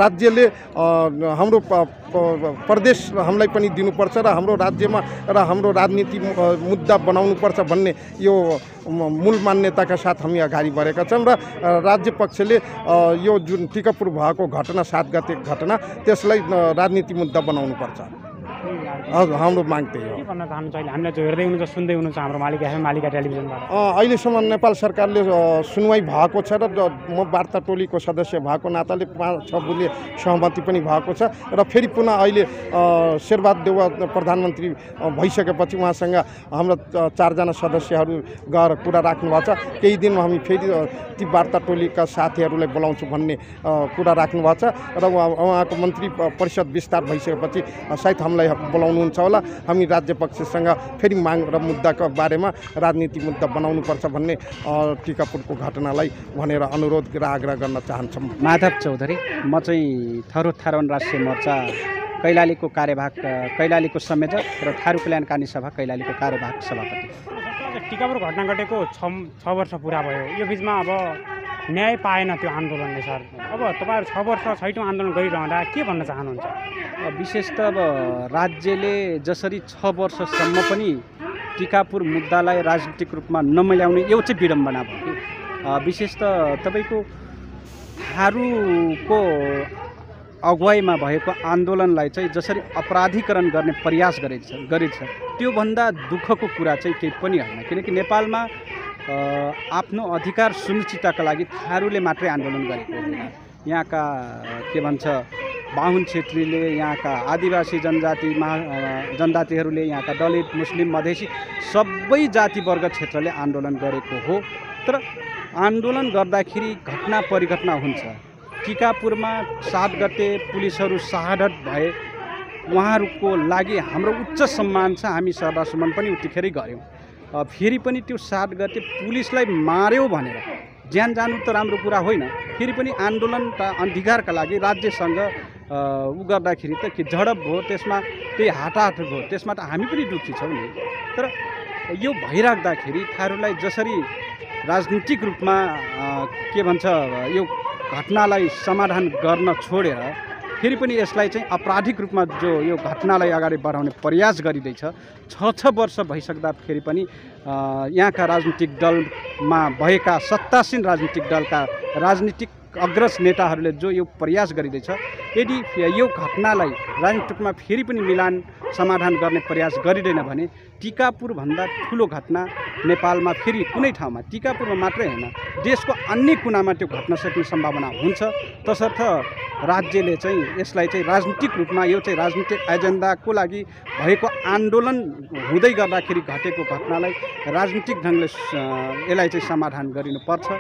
राज्यले हाम्रो प्रदेश हामीलाई पनि दिनुपर्छ र हाम्रो राज्यमा र हाम्रो राजनीति मुद्दा बनाउनुपर्छ भन्ने यो मूल मान्यताका साथ हामी अगाडि बढेका छौँ। र राज्य पक्षले यो जुन टिकापुर भएको घटना 7 गते घटना त्यसलाई राजनीति मुद्दा बनाउनुपर्छ। हजुर हाम्रो माग त्यही हो। के भन्न चाहनुहुन्छ अहिले हामीलाई जो हेर्दै हुनुहुन्छ सुन्दै हुनुहुन्छ हाम्रो मालिका टेलिभिजनबाट? अहिलेसम्म नेपाल सरकारले सुनवाई भएको छ र म वार्ता टोलीको सदस्य भएको नाताले 5-6 बुले सहमति पनि भएको छ र फेरि पुनः अहिले शेरबहादुर देउवा प्रधानमन्त्री भइसकेपछि उहाँसँग हाम्रा 4 जना सदस्यहरू गएर कुरा राख्नु भएको छ। केही दिनमा हामी फेरि ती वार्ता टोलीका साथीहरूलाई बोलाउँछु भन्ने कुरा राख्नु भएको छ र उहाँको मन्त्री परिषद विस्तार भइसकेपछि सायद हामीलाई बोलाउनुहुन्छ होला। हामी राज्य पक्षसँग फेरि माग र मुद्दाको बारेमा राजनीतिक मुद्दा बनाउनुपर्छ भन्ने टिकापुरको घटनालाई भनेर अनुरोध र आग्रह गर्न चाहन्छौँ। माधव चौधरी, म चाहिँ थरोट थारुन राष्ट्रिय मोर्चा कैलालीको कार्यवाहक, कैलालीको संयोजक र थारू कल्याणकामी सभा कैलालीको कार्यवाहक सभापति। टिकापुर घटना घटेको 6 वर्ष पुरा भयो। यो बिचमा अब न्याय पाएन त्यो आन्दोलनले सर। अब तपाईँहरू 6 वर्ष 6औँ आन्दोलन गरिरहँदा के भन्न चाहनुहुन्छ? विशेष त अब राज्यले जसरी 6 वर्षसम्म पनि टिकापुर मुद्दालाई राजनीतिक रूपमा नमिल्याउने यो चाहिँ विडम्बना भयो। विशेष त तपाईँको थारूको अगुवाईमा भएको आन्दोलनलाई चाहिँ जसरी अपराधीकरण गर्ने प्रयास गरेछ त्योभन्दा दुःखको कुरा चाहिँ केही पनि होइन। किनकि नेपालमा आफ्नो अधिकार सुनिश्चितताका लागि थारूले मात्रै आन्दोलन गरेको होइन। यहाँका के भन्छ बाहुन छेत्रीले, यहाँका आदिवासी जनजातिहरूले, यहाँका दलित, मुस्लिम, मधेसी सबै जातिवर्ग क्षेत्रले आन्दोलन गरेको हो। तर आन्दोलन गर्दाखेरि घटना परिघटना हुन्छ। टिकापुरमा 7 गते पुलिसहरू शहादत भए, उहाँहरूको लागि हाम्रो उच्च सम्मान छ। हामी श्रद्धासुमन पनि उतिखेरै गऱ्यौँ। फेरि पनि त्यो 7 गते पुलिसलाई मार्यो भनेर ज्यान जानु त राम्रो कुरा होइन। फेरि पनि आन्दोलन अधिकारका लागि राज्यसँग गर्दाखेरि त के झडप भयो, त्यसमा त्यही हाटाहाट भयो, त्यसमा त हामी पनि दुःखी छौँ नि। तर यो भइराख्दाखेरि थारूलाई जसरी राजनीतिक रूपमा के भन्छ यो घटनालाई समाधान गर्न छोडेर फेरि पनि यसलाई चाहिँ आपराधिक रूपमा जो यो घटनालाई अगाडि बढाउने प्रयास गरिँदैछ, 6 वर्ष भइसक्दा फेरि पनि यहाँका राजनीतिक दलमा भएका सत्तासीन राजनीतिक दलका राजनीतिक अग्रज नेताहरूले जो यो प्रयास गरिँदैछ, यदि यो घटनालाई राजनीतिक रूपमा फेरि पनि मिलान समाधान गर्ने प्रयास गरिँदैन भने टिकापुरभन्दा ठुलो घटना नेपालमा फेरि कुनै ठाउँमा, टिकापुरमा मात्रै होइन देशको अन्य कुनामा त्यो घट्न सक्ने सम्भावना हुन्छ। तसर्थ राज्यले चाहिँ यसलाई चाहिँ राजनीतिक रूपमा यो चाहिँ राजनीतिक एजेन्डाको लागि भएको आन्दोलन हुँदै गर्दाखेरि घटेको घटनालाई राजनीतिक ढङ्गले यसलाई चाहिँ समाधान गरिनुपर्छ।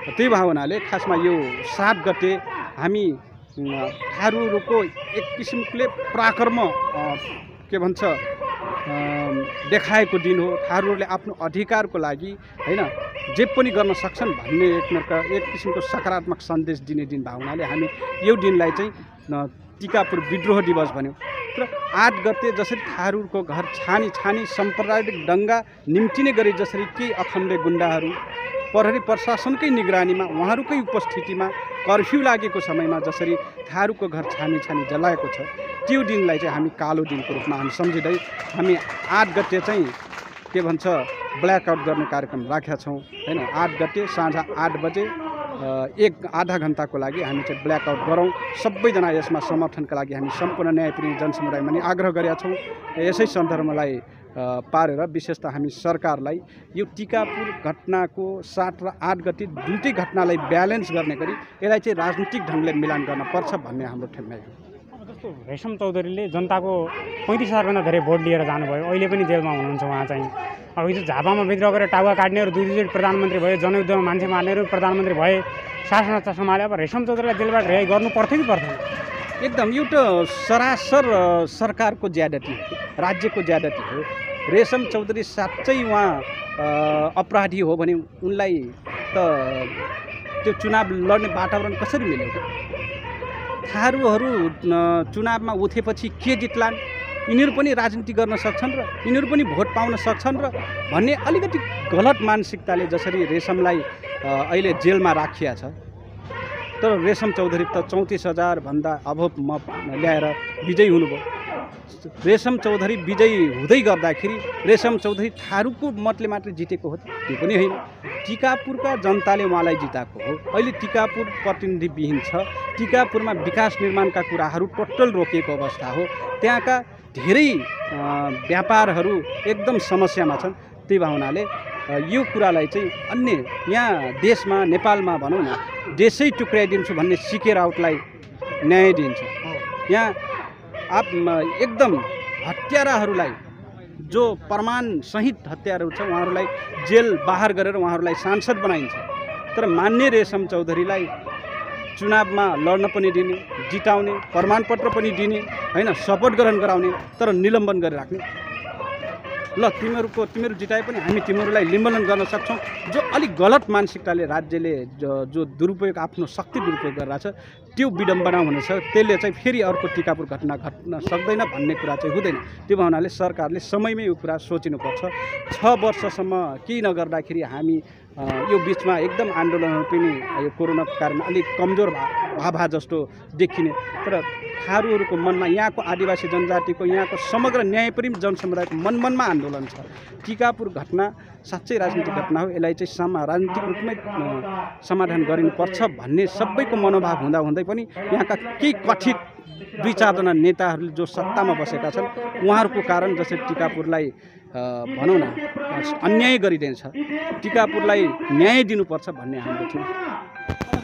त्यही भावनाले खासमा यो 7 गते हामी थारूहरूको एक किसिमले पराक्रम के भन्छ देखाएको दिन हो। थारूहरूले आफ्नो अधिकारको लागि होइन जे पनि गर्न सक्छन् भन्ने एक किसिमको सकारात्मक सन्देश दिने दिन भावनाले हामी यो दिनलाई चाहिँ टिकापुर विद्रोह दिवस भन्यौँ। तर 8 गते जसरी थारूहरूको घर छानी साम्प्रदायिक दङ्गा निम्तिने गरी जसरी केही अखण्ड गुण्डाहरू प्रहरी प्रशासनकै निगरानीमा उहाँहरूकै उपस्थितिमा कर्फ्यू लागेको समयमा जसरी थारूको घर छानी जलाएको छ, त्यो दिनलाई चाहिँ हामी कालो दिनको रूपमा हामी सम्झिँदै हामी 8 गते चाहिँ के भन्छ ब्ल्याकआउट गर्ने कार्यक्रम राखेका छौँ होइन। 8 गते साँझ 8 बजे आधा घन्टाको लागि हामी चाहिँ ब्ल्याकआउट गरौँ। सबैजना यसमा समर्थनका लागि हामी सम्पूर्ण न्यायप्रेमी जनसमुदायमा नि आग्रह गरेका छौँ। यसै सन्दर्भलाई पारेर विशेष त हामी सरकारलाई यो टिकापुर घटनाको 7 र 8 गते दुईटै घटनालाई ब्यालेन्स गर्ने गरी यसलाई चाहिँ राजनीतिक ढङ्गले मिलान गर्न पर्छ भन्ने हाम्रो ठम्याइ हो। जस्तो रेशम चौधरीले जनताको 35,000 भन्दा धेरै भोट लिएर जानुभयो, अहिले पनि जेलमा हुनुहुन्छ उहाँ चाहिँ। अब हिजो झापामा विद्रोह गरेर टाउका काट्नेहरू दुईचोटि प्रधानमन्त्री भए, जनयुद्धमा मान्छे मार्नेहरू प्रधानमन्त्री भए, शासन सम्हाले। अब रेशम चौधरीलाई जेलबाट रिहाई गर्नु पर्थ्यो कि पर्थेन? एकदम यो त सरासर सरकारको ज्यादती हो, राज्यको ज्यादती हो। रेशम चौधरी साँच्चै उहाँ अपराधी हो भने उनलाई त त्यो चुनाव लड्ने वातावरण कसरी मिल्यो? थारूहरू चुनावमा उठेपछि के जित्लान्, यिनीहरू पनि राजनीति गर्न सक्छन् र यिनीहरू पनि भोट पाउन सक्छन् र भन्ने अलिकति गलत मानसिकताले जसरी रेशमलाई अहिले जेलमा राखिया छ। तर रेशम चौधरी त 34,000 भन्दा अभव मत ल्याएर विजयी हुनुभयो। रेशम चौधरी विजयी हुँदै गर्दाखेरि रेशम चौधरी थारूको मतले मात्रै जितेको हो त्यो पनि होइन, टिकापुरका जनताले उहाँलाई जिताएको हो। अहिले टिकापुर प्रतिनिधिविहीन छ। टिकापुरमा विकास निर्माणका कुराहरू टोटल रोकिएको अवस्था हो। त्यहाँका धेरै व्यापारहरू एकदम समस्यामा छन्। त्यही भावनाले यो कुरालाई चाहिँ अन्य यहाँ देशमा नेपालमा भनौँ न देशै टुक्राइदिन्छु भन्ने सिके राउतलाई न्याय दिन्छ। यहाँ एकदम हत्याराहरूलाई जो प्रमाण सहित हत्याहरू छ उहाँहरूलाई जेल बाहर गरेर उहाँहरूलाई सांसद बनाइन्छ। तर मान्य रेशम चौधरीलाई चुनावमा लड्न पनि दिने, जिताउने, प्रमाणपत्र पनि दिने, हैन, सपोर्ट ग्रहण गराउने, तर निलम्बन गरेर राख्ने। ल तिमीहरू जिताए पनि हामी तिमीहरूलाई निलम्बन गर्न सक्छौँ। जो अलिक गलत मानसिकताले राज्यले जो दुरुपयोग आफ्नो शक्ति दुरुपयोग गरिरहेछ त्यो विडम्बना हुनेछ। त्यसले चाहिँ फेरि अर्को टिकापुर घटना घट्न सक्दैन भन्ने कुरा चाहिँ हुँदैन। त्यो भावनाले सरकारले समयमै यो कुरा सोचिनुपर्छ। 6 वर्षसम्म केही नगर्दाखेरि हामी यो बिचमा एकदम आन्दोलनहरू पनि यो कोरोनाको कारण अलिक कमजोर भा जस्तो देखिने। तर थारूहरूको मनमा, यहाँको आदिवासी जनजातिको, यहाँको समग्र न्यायप्रेमी जनसमुदायको मनमा आन्दोलन छ। टिकापुर घटना साँच्चै राजनीतिक घटना हो, यसलाई चाहिँ राजनीतिक रूपमै समाधान गरिनुपर्छ भन्ने सबैको मनोभाव हुँदाहुँदै पनि यहाँका केही कथित 2-4 जना नेताहरूले जो सत्तामा बसेका छन् उहाँहरूको कारण जसरी टिकापुरलाई भनौँ न अन्याय गरिदिन्छ, टिकापुरलाई न्याय दिनुपर्छ भन्ने हाम्रो थियो।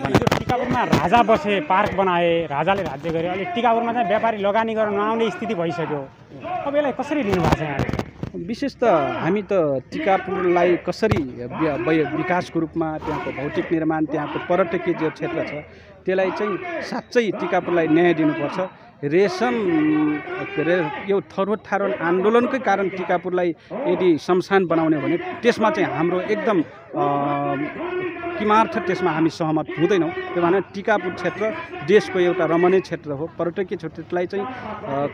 टिकापुरमा राजा बसे, पार्क बनाए, राजाले राज्य गरे, अहिले टिकापुरमा चाहिँ व्यापारी लगानी गर्न नआउने स्थिति भइसक्यो। अब यसलाई कसरी लिनुभएको छ यहाँले? विशेष त हामी त टिकापुरलाई कसरी विकासको रूपमा, त्यहाँको भौतिक निर्माण, त्यहाँको पर्यटकीय जो क्षेत्र छ त्यसलाई चाहिँ साँच्चै टिकापुरलाई न्याय दिनुपर्छ। रेशम यो थरोट थारोन आन्दोलनकै कारण टिकापुरलाई यदि शमशान बनाउने भने त्यसमा चाहिँ हाम्रो एकदम किमार्थ त्यसमा हामी सहमत हुँदैनौँ। त्यो भने टिकापुर क्षेत्र देशको एउटा रमणीय क्षेत्र हो, पर्यटकीय क्षेत्रलाई चाहिँ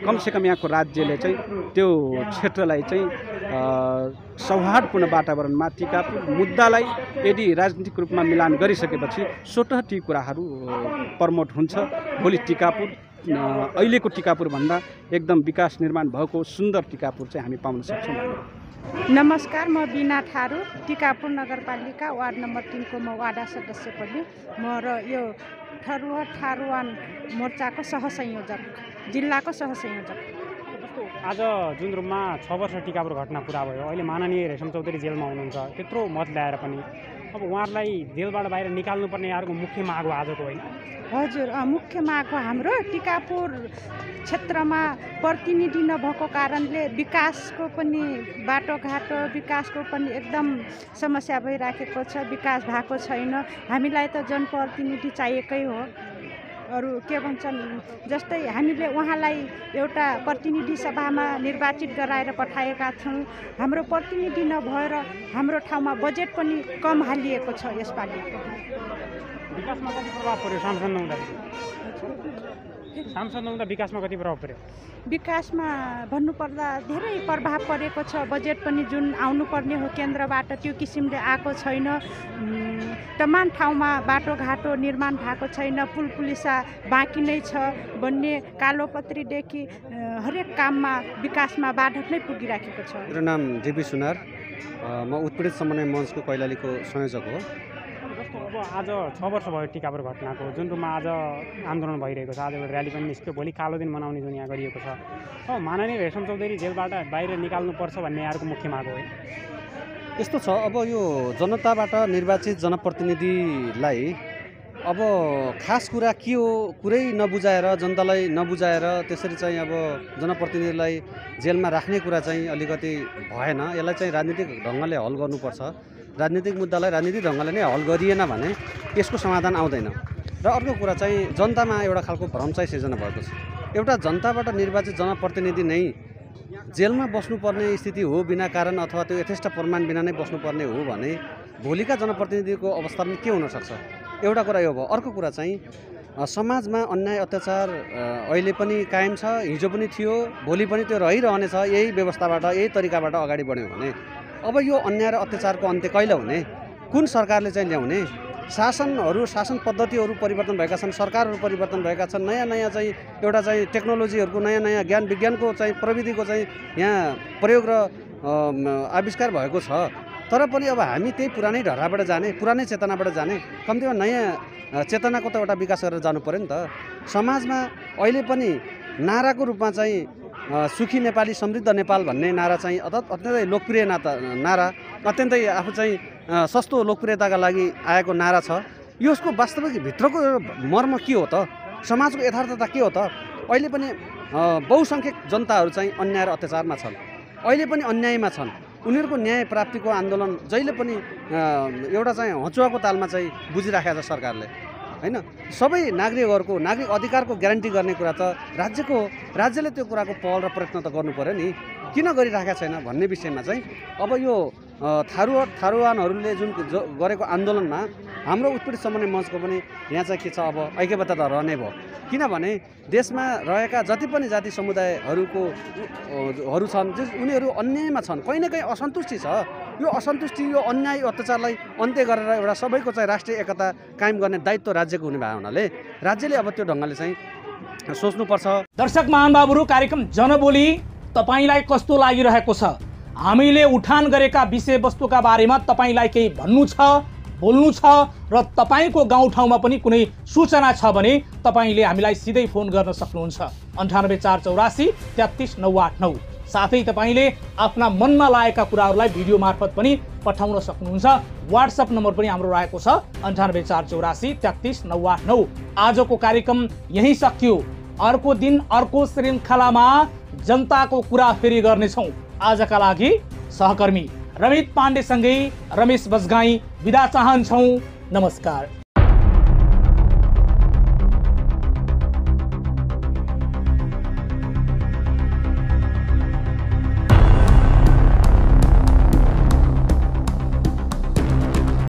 कमसेकम यहाँको राज्यले चाहिँ त्यो क्षेत्रलाई चाहिँ सौहार्दपूर्ण वातावरणमा टिकापुर मुद्दालाई यदि राजनीतिक रूपमा मिलान गरिसकेपछि स्वतः ती कुराहरू प्रमोट हुन्छ। भोलि टिकापुर अहिलेको टिकापुरभन्दा एकदम विकास निर्माण भएको सुन्दर टिकापुर चाहिँ हामी पाउन सक्छौँ। नमस्कार, म बिना थारू, टिकापुर नगरपालिका वार्ड नम्बर 3 को म वाडा सदस्य पनि, म र यो थारूवान मोर्चाको सहसंयोजक, जिल्लाको सहसंयोजक। आज जुन रूपमा 6 वर्ष टिकापुर घटना पुरा भयो, अहिले माननीय रेशम चौधरी जेलमा हुनुहुन्छ, त्यत्रो मत ल्याएर पनि अब उहाँहरूलाई जेलबाट बाहिर निकाल्नुपर्ने यहाँहरूको मुख्य माग हो आजको, होइन? हजुर, मुख्य माग हो हाम्रो। टिकापुर क्षेत्रमा प्रतिनिधि नभएको कारणले विकासको पनि बाटोघाटो, विकासको पनि एकदम समस्या भइराखेको छ। विकास भएको छैन। हामीलाई त जनप्रतिनिधि चाहिएकै हो। अरू के भन्छन्, जस्तै हामीले उहाँलाई एउटा प्रतिनिधि सभामा निर्वाचित गराएर पठाएका छौँ। हाम्रो प्रतिनिधि नभएर हाम्रो ठाउँमा बजेट पनि कम हालिएको छ यसपालि। विकासमा कति प्रभाव पर्यो सांसद नहुँदा विकासमा कति प्रभाव पर्यो? विकासमा भन्नुपर्दा धेरै प्रभाव परेको छ। बजेट पनि जुन आउनुपर्ने हो केन्द्रबाट त्यो किसिमले आएको छैन। तमाम ठाउँमा बाटोघाटो निर्माण भएको छैन। पुल पुलिसा बाँकी नै छ भन्ने कालोपत्रीदेखि हरेक काममा विकासमा बाधक नै पुगिराखेको छ। मेरो नाम जेपी सुनार, म उत्पीडित समन्वय मञ्चको कैलालीको संयोजक हो। अब आज 6 वर्ष भयो टिकापुर घटनाको, जुन रूपमा आज आन्दोलन भइरहेको छ, आज एउटा र्याली पनि निस्क्यो, भोलि कालो दिन मनाउने जुन यहाँ गरिएको छ। अब माननीय रेशम चौधरी जेलबाट बाहिर निकाल्नुपर्छ भन्ने यहाँको मुख्य माग हो। यस्तो छ, अब यो जनताबाट निर्वाचित जनप्रतिनिधिलाई अब खास कुरा के हो कुरै नबुझाएर, जनतालाई नबुझाएर त्यसरी चाहिँ अब जनप्रतिनिधिलाई जेलमा राख्ने कुरा चाहिँ अलिकति भएन। यसलाई चाहिँ राजनीतिक ढङ्गले हल गर्नुपर्छ। राजनीतिक मुद्दालाई राजनीतिक ढङ्गले नै हल गरिएन भने यसको समाधान आउँदैन। र अर्को कुरा चाहिँ जनतामा एउटा खालको भ्रम चाहिँ सिर्जना भएको छ। एउटा जनताबाट निर्वाचित जनप्रतिनिधि नै जेलमा बस्नुपर्ने स्थिति हो बिना कारण, अथवा त्यो यथेष्ट प्रमाण बिना नै बस्नुपर्ने हो भने भोलिका जनप्रतिनिधिको अवस्था पनि के हुनसक्छ? एउटा कुरा यो भयो। अर्को कुरा चाहिँ समाजमा अन्याय अत्याचार अहिले पनि कायम छ, हिजो पनि थियो, भोलि पनि त्यो रहिरहनेछ। यही व्यवस्थाबाट, यही तरिकाबाट अगाडि बढ्यो भने अब यो अन्याय र अत्याचारको अन्त्य कहिले हुने? कुन सरकारले चाहिँ ल्याउने? शासन पद्धतिहरू परिवर्तन भएका छन्, सरकारहरू परिवर्तन भएका छन्, नयाँ नयाँ चाहिँ एउटा चाहिँ टेक्नोलोजीहरूको नयाँ नयाँ ज्ञान विज्ञानको चाहिँ प्रविधिको चाहिँ यहाँ प्रयोग र आविष्कार भएको छ। तर पनि अब हामी त्यही पुरानै ढर्राबाट जाने, पुरानै चेतनाबाट जाने, कम्तीमा नयाँ चेतनाको त एउटा विकास गरेर जानु पऱ्यो नि त। समाजमा अहिले पनि नाराको रूपमा चाहिँ सुखी नेपाली समृद्ध नेपाल भन्ने नारा चाहिँ अत्यन्तै लोकप्रिय नारा अत्यन्तै आफू चाहिँ सस्तो लोकप्रियताका लागि आएको नारा छ। यसको वास्तविक भित्रको मर्म के हो त, समाजको यथार्थता के हो त? अहिले पनि बहुसङ्ख्यक जनताहरू चाहिँ अन्याय र अत्याचारमा छन्, अहिले पनि अन्यायमा छन्। उनीहरूको न्याय प्राप्तिको आन्दोलन जहिले पनि एउटा चाहिँ हँचुवाको तालमा चाहिँ बुझिराखेको छ सरकारले, हैन? सबै नागरिकहरूको नागरिक अधिकारको ग्यारेन्टी गर्ने कुरा त राज्यले त्यो कुराको पहल र प्रयत्न त गर्नु पर्यो नि, किन गरिराखेका छैन भन्ने विषयमा चाहिँ अब यो थारूवानहरूले जुन गरेको आन्दोलनमा हाम्रो उत्पीडित समन्वय मञ्चको पनि यहाँ चाहिँ के छ, अब ऐक्यबद्धता रहने भयो। किनभने देशमा रहेका जति पनि जाति समुदायहरू छन् उनीहरू अन्यायमा छन्, कहीँ न कहीँ असन्तुष्टि छ। यो असन्तुष्टि, यो अन्याय अत्याचारलाई अन्त्य गरेर एउटा सबैको चाहिँ राष्ट्रिय एकता कायम गर्ने दायित्व राज्यको हुने भएको हुनाले राज्यले अब त्यो ढङ्गले चाहिँ सोच्नुपर्छ। दर्शक महानुभावहरू, कार्यक्रम जनबोली तपाईलाई कस्तो लागिरहेको छ? हामीले उठान गरेका विषयवस्तुका बारेमा तपाईलाई केही भन्नु छ, बोल्नु छ र तपाईको गाउँठाउँमा पनि कुनै सूचना छ भने तपाईले हामीलाई सिधै फोन गर्न सक्नुहुन्छ 98 484 33 989। साथै तपाईले आफ्ना मनमा लागेका कुराहरूलाई भिडियो मार्फत पनि पठाउन सक्नुहुन्छ। व्हाट्सएप नम्बर पनि हाम्रो रहेको छ 98 484 33 989। आजको कार्यक्रम यही सकियो। अर्को दिन अर्को श्रृङ्खलामा जनताको कुरा फेरि गर्नेछौँ। आजका लागि सहकर्मी रमित पाण्डेसँगै रमेश बजगाई बिदा चाहन्छौँ। नमस्कार।